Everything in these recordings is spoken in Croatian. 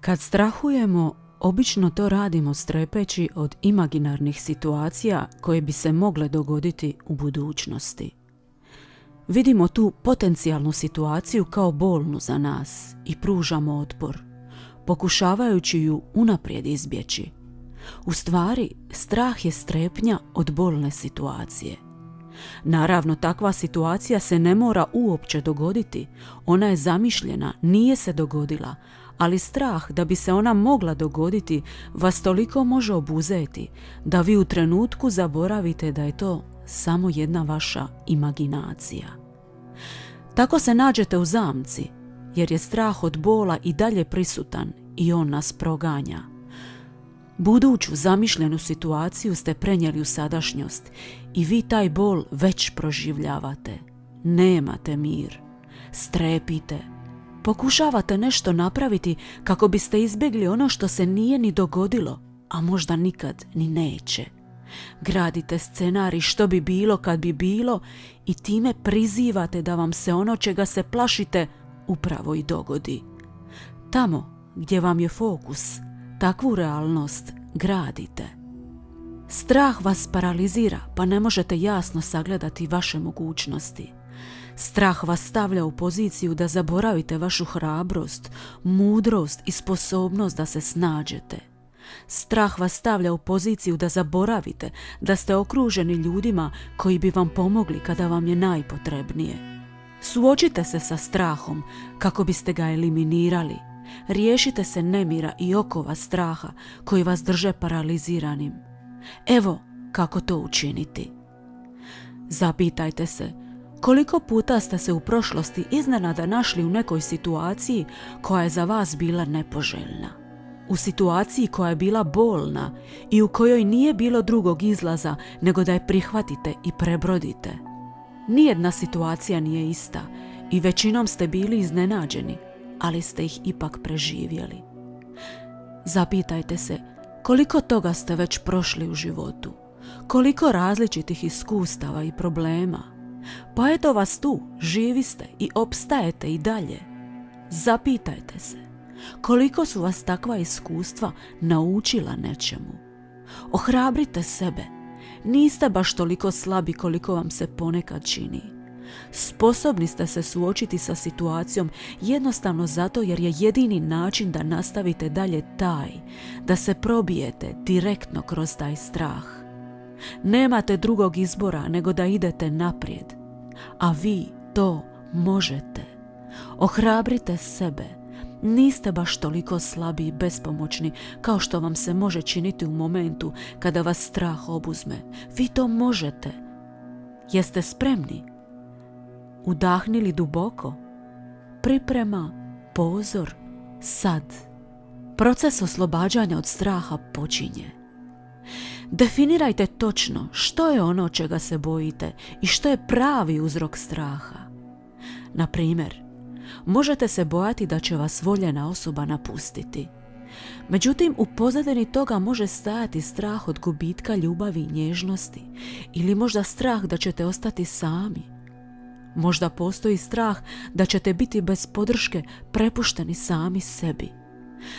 Kad strahujemo, obično to radimo strepeći od imaginarnih situacija koje bi se mogle dogoditi u budućnosti. Vidimo tu potencijalnu situaciju kao bolnu za nas i pružamo otpor, pokušavajući ju unaprijed izbjeći. U stvari, strah je strepnja od bolne situacije. Naravno, takva situacija se ne mora uopće dogoditi, ona je zamišljena, nije se dogodila, ali strah da bi se ona mogla dogoditi vas toliko može obuzeti da vi u trenutku zaboravite da je to samo jedna vaša imaginacija. Tako se nađete u zamci, jer je strah od bola i dalje prisutan i on nas proganja. Buduću zamišljenu situaciju ste prenijeli u sadašnjost i vi taj bol već proživljavate. Nemate mir. Strepite. Pokušavate nešto napraviti kako biste izbjegli ono što se nije ni dogodilo, a možda nikad ni neće. Gradite scenarij što bi bilo kad bi bilo i time prizivate da vam se ono čega se plašite upravo i dogodi. Tamo gdje vam je fokus, takvu realnost gradite. Strah vas paralizira, pa ne možete jasno sagledati vaše mogućnosti. Strah vas stavlja u poziciju da zaboravite vašu hrabrost, mudrost i sposobnost da se snađete. Strah vas stavlja u poziciju da zaboravite da ste okruženi ljudima koji bi vam pomogli kada vam je najpotrebnije. Suočite se sa strahom kako biste ga eliminirali. Riješite se nemira i okova straha koji vas drže paraliziranim. Evo kako to učiniti. Zapitajte se koliko puta ste se u prošlosti iznenada našli u nekoj situaciji koja je za vas bila nepoželjna. U situaciji koja je bila bolna i u kojoj nije bilo drugog izlaza nego da je prihvatite i prebrodite. Nijedna situacija nije ista i većinom ste bili iznenađeni, ali ste ih ipak preživjeli. Zapitajte se koliko toga ste već prošli u životu, koliko različitih iskustava i problema. Pa eto vas tu, živi ste i opstajete i dalje. Zapitajte se koliko su vas takva iskustva naučila nečemu. Ohrabrite sebe, niste baš toliko slabi koliko vam se ponekad čini. Sposobni ste se suočiti sa situacijom jednostavno zato jer je jedini način da nastavite dalje taj, da se probijete direktno kroz taj strah. Nemate drugog izbora nego da idete naprijed, a vi to možete. Ohrabrite sebe, niste baš toliko slabi i bespomoćni kao što vam se može činiti u momentu kada vas strah obuzme. Vi to možete. Jeste spremni? Udahnili duboko. Priprema, pozor, sad. Proces oslobađanja od straha počinje. Definirajte točno što je ono čega se bojite i što je pravi uzrok straha. Na primjer, možete se bojati da će vas voljena osoba napustiti. Međutim, u pozadini toga može stajati strah od gubitka ljubavi i nježnosti ili možda strah da ćete ostati sami. Možda postoji strah da ćete biti bez podrške prepušteni sami sebi.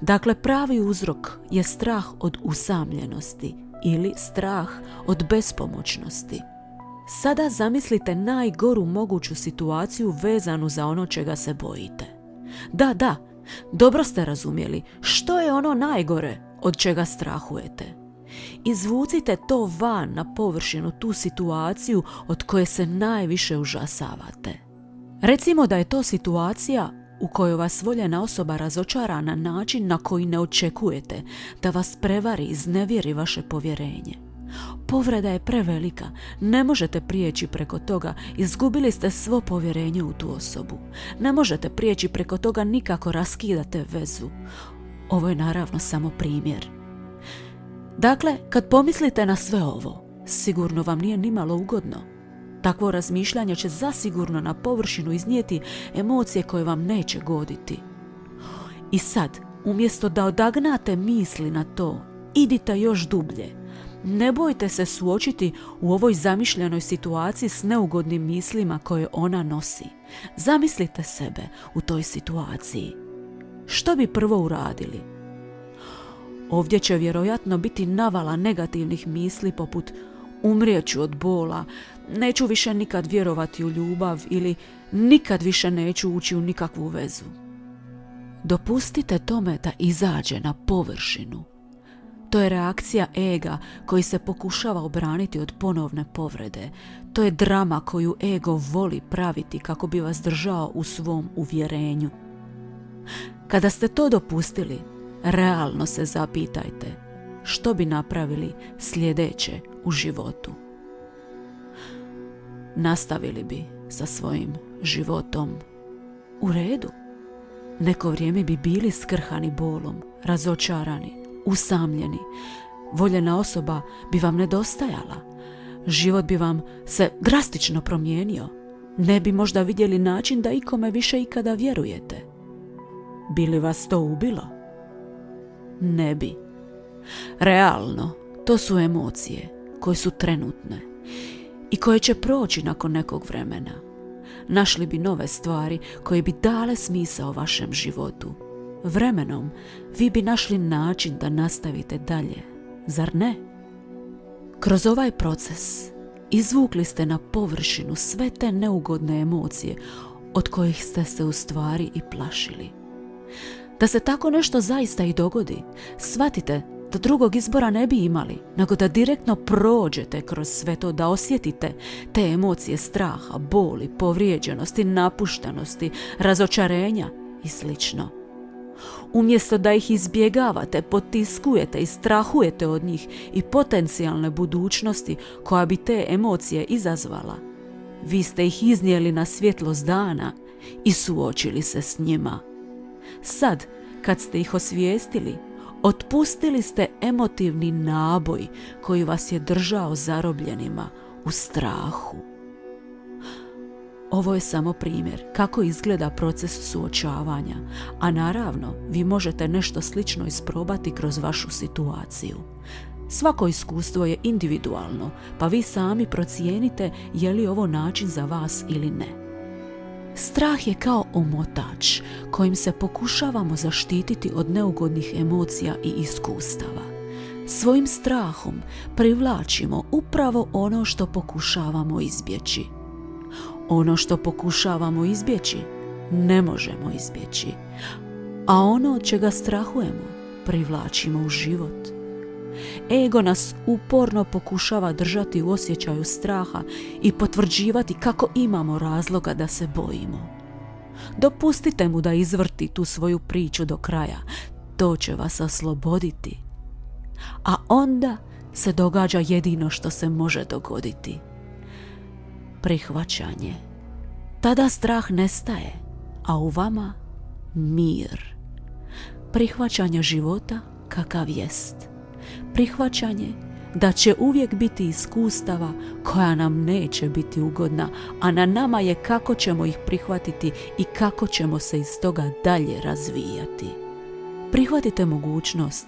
Dakle, pravi uzrok je strah od usamljenosti ili strah od bespomoćnosti. Sada zamislite najgoru moguću situaciju vezanu za ono čega se bojite. Da, dobro ste razumjeli. Što je ono najgore od čega strahujete? Izvucite to van na površinu, tu situaciju od koje se najviše užasavate. Recimo da je to situacija u kojoj vas voljena osoba razočara na način na koji ne očekujete, da vas prevari, iznevjeri vaše povjerenje. Povreda je prevelika, ne možete prijeći preko toga, izgubili ste svo povjerenje u tu osobu. Ne možete prijeći preko toga, nikako raskidate vezu. Ovo je naravno samo primjer. Dakle, kad pomislite na sve ovo, sigurno vam nije nimalo ugodno. Takvo razmišljanje će zasigurno na površinu iznijeti emocije koje vam neće goditi. I sad, umjesto da odagnate misli na to, idite još dublje. Ne bojte se suočiti u ovoj zamišljenoj situaciji s neugodnim mislima koje ona nosi. Zamislite sebe u toj situaciji. što bi prvo uradili? Ovdje će vjerojatno biti navala negativnih misli poput umrijeću od bola, neću više nikad vjerovati u ljubav ili nikad više neću ući u nikakvu vezu. Dopustite tome da izađe na površinu. To je reakcija ega koji se pokušava obraniti od ponovne povrede. To je drama koju ego voli praviti kako bi vas držao u svom uvjerenju. Kada ste to dopustili, realno se zapitajte što bi napravili sljedeće u životu. Nastavili bi sa svojim životom u redu. Neko vrijeme bi bili skrhani bolom, razočarani, usamljeni. Voljena osoba bi vam nedostajala. Život bi vam se drastično promijenio. Ne bi možda vidjeli način da ikome više ikada vjerujete. Bi li vas to ubilo? Ne bi. Realno, to su emocije koje su trenutne i koje će proći nakon nekog vremena. Našli bi nove stvari koje bi dale smisao vašem životu. Vremenom vi bi našli način da nastavite dalje, zar ne? Kroz ovaj proces izvukli ste na površinu sve te neugodne emocije od kojih ste se u stvari i plašili. Da se tako nešto zaista i dogodi, shvatite da drugog izbora ne bi imali, nego da direktno prođete kroz sve to, da osjetite te emocije straha, boli, povrijeđenosti, napuštenosti, razočarenja i slično. Umjesto da ih izbjegavate, potiskujete i strahujete od njih i potencijalne budućnosti koja bi te emocije izazvala, vi ste ih iznijeli na svjetlost dana i suočili se s njima. Sad, kad ste ih osvijestili, otpustili ste emotivni naboj koji vas je držao zarobljenima u strahu. Ovo je samo primjer kako izgleda proces suočavanja, a naravno vi možete nešto slično isprobati kroz vašu situaciju. Svako iskustvo je individualno, pa vi sami procijenite je li ovo način za vas ili ne. Strah je kao omotač kojim se pokušavamo zaštititi od neugodnih emocija i iskustava. Svojim strahom privlačimo upravo ono što pokušavamo izbjeći. Ono što pokušavamo izbjeći ne možemo izbjeći, a ono od čega strahujemo privlačimo u život. Ego nas uporno pokušava držati u osjećaju straha i potvrđivati kako imamo razloga da se bojimo. Dopustite mu da izvrti tu svoju priču do kraja, to će vas osloboditi. A onda se događa jedino što se može dogoditi. Prihvaćanje. Tada strah nestaje, a u vama mir. Prihvaćanje života kakav jest. Prihvaćanje da će uvijek biti iskustava koja nam neće biti ugodna, a na nama je kako ćemo ih prihvatiti i kako ćemo se iz toga dalje razvijati. Prihvatite mogućnost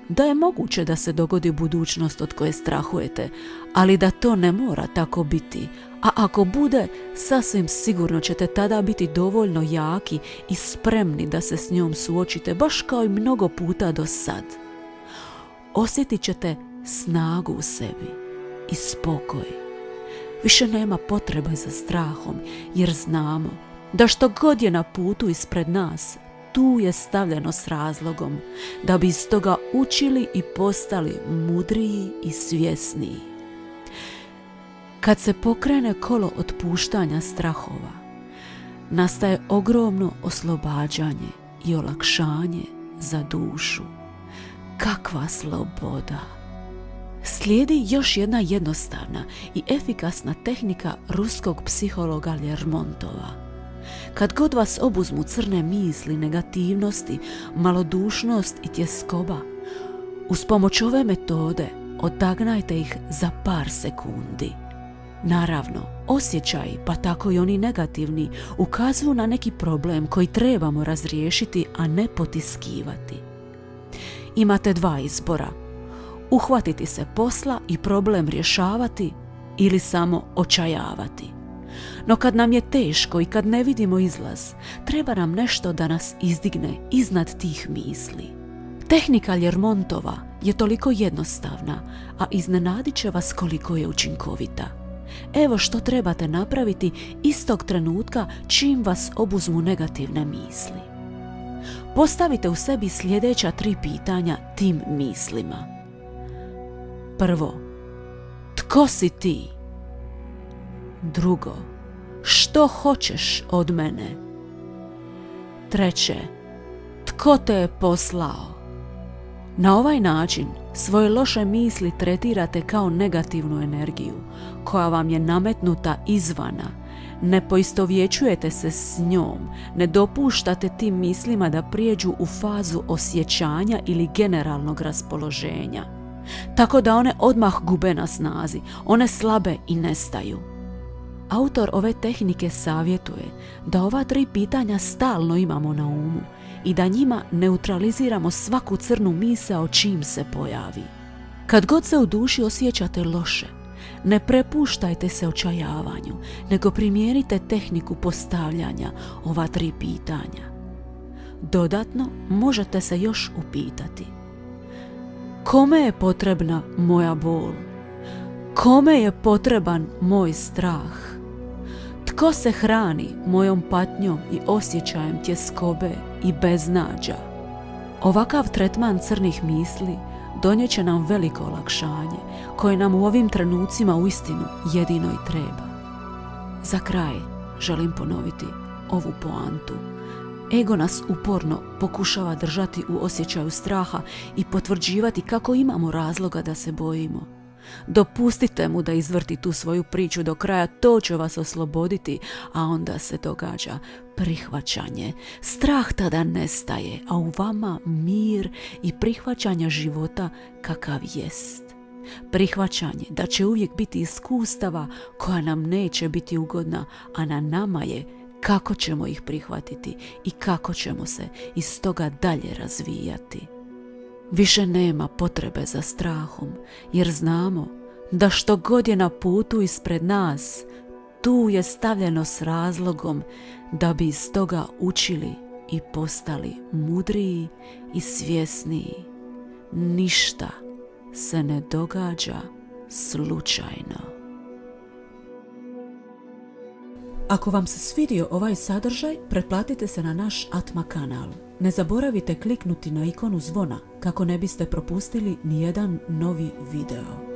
da je moguće da se dogodi budućnost od koje strahujete, ali da to ne mora tako biti, a ako bude, sasvim sigurno ćete tada biti dovoljno jaki i spremni da se s njom suočite, baš kao i mnogo puta do sad. Osjetit ćete snagu u sebi i spokoj. Više nema potrebe za strahom, jer znamo da što god je na putu ispred nas, tu je stavljeno s razlogom, da bi iz toga učili i postali mudriji i svjesniji. Kad se pokrene kolo otpuštanja strahova, nastaje ogromno oslobađanje i olakšanje za dušu. Kakva sloboda! Slijedi još jedna jednostavna i efikasna tehnika ruskog psihologa Lermontova. Kad god vas obuzmu crne misli, negativnosti, malodušnost i tjeskoba, uz pomoć ove metode odagnajte ih za par sekundi. Naravno, osjećaji, pa tako i oni negativni, ukazuju na neki problem koji trebamo razriješiti, a ne potiskivati. Imate dva izbora: uhvatiti se posla i problem rješavati ili samo očajavati. No kad nam je teško i kad ne vidimo izlaz, treba nam nešto da nas izdigne iznad tih misli. Tehnika Ljermontova je toliko jednostavna, a iznenadit će vas koliko je učinkovita. Evo što trebate napraviti istog trenutka čim vas obuzmu negativne misli. Postavite u sebi sljedeća 3 pitanja tim mislima. Prvo, tko si ti? Drugo, što hoćeš od mene? Treće, tko te je poslao? Na ovaj način svoje loše misli tretirate kao negativnu energiju koja vam je nametnuta izvana. Ne poistovjećujete se s njom, ne dopuštate tim mislima da prijeđu u fazu osjećanja ili generalnog raspoloženja. Tako da one odmah gube na snazi, one slabe i nestaju. Autor ove tehnike savjetuje da ova 3 pitanja stalno imamo na umu i da njima neutraliziramo svaku crnu misao čim se pojavi. Kad god se u duši osjećate loše, ne prepuštajte se očajavanju, nego primijenite tehniku postavljanja ova 3 pitanja. Dodatno, možete se još upitati: kome je potrebna moja bol? Kome je potreban moj strah? Tko se hrani mojom patnjom i osjećajem tjeskobe i beznađa? Ovakav tretman crnih misli donijet će nam veliko olakšanje, koje nam u ovim trenucima uistinu jedino i treba. Za kraj želim ponoviti ovu poantu. Ego nas uporno pokušava držati u osjećaju straha i potvrđivati kako imamo razloga da se bojimo. Dopustite mu da izvrti tu svoju priču do kraja, to će vas osloboditi, a onda se događa prihvaćanje. Strah tada nestaje, a u vama mir i prihvaćanje života kakav jest. Prihvaćanje da će uvijek biti iskustava koja nam neće biti ugodna, a na nama je kako ćemo ih prihvatiti i kako ćemo se iz toga dalje razvijati. Više nema potrebe za strahom, jer znamo da što god je na putu ispred nas, tu je stavljeno s razlogom da bi iz toga učili i postali mudriji i svjesniji. Ništa se ne događa slučajno. Ako vam se svidio ovaj sadržaj, pretplatite se na naš Atma kanal. Ne zaboravite kliknuti na ikonu zvona kako ne biste propustili nijedan novi video.